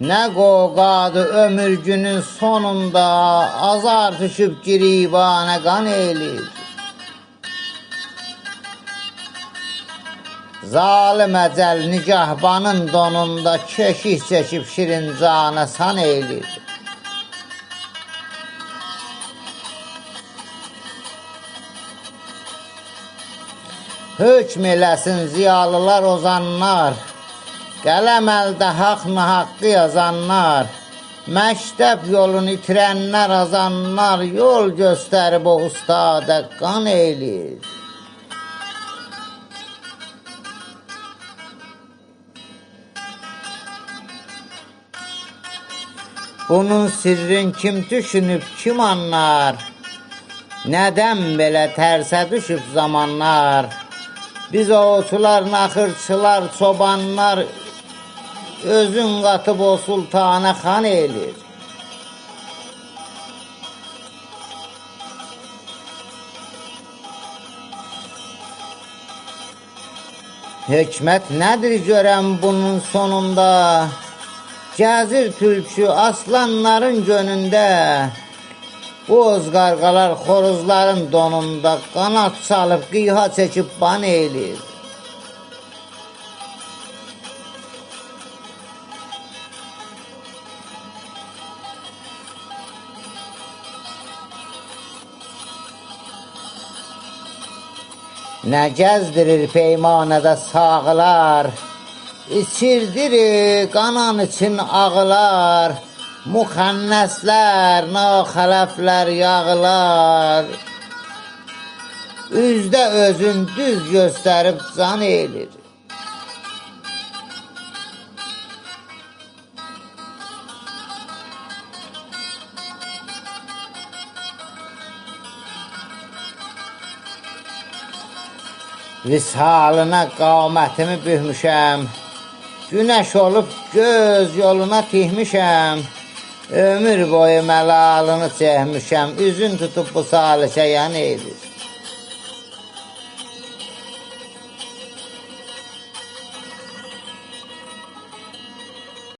Nə qoqadı ömür günün sonunda, azar düşüb giribana qan eylir. Zalim əcəl nigahbanın donunda, keşik çəkib şirin cana san eylir. Hökm eləsin ziyalılar ozanlar, qələm əldə haqna haqqı yazanlar, məktəb yolunu itirənlər azanlar, yol göstərib o ustada qan eylir. Bunun sirrin kim düşünüb, kim anlar? Nədən belə tərsə düşüb zamanlar? Biz oğuçular, naxırçılar, çobanlar, özün qatıb o sultana xan eylir. Hikmət nədir görəm bunun sonunda? Gəzir tülkü aslanların gönündə, boz qarqalar xoruzların donunda, qanat çalıb qıyha çəkib ban eylir. Nə gəzdirir peymanədə sağlar, İçirdirir qanan için ağlar, muxənnəslər, naxələflər yağlar, üzdə özün düz göstərib can eylir. Visalına qamətimi bühmüşəm, günəş olub göz yoluna tihmişəm, ömür boyu məlalını çəkmişəm, üzün tutub bu salikə yan eylir.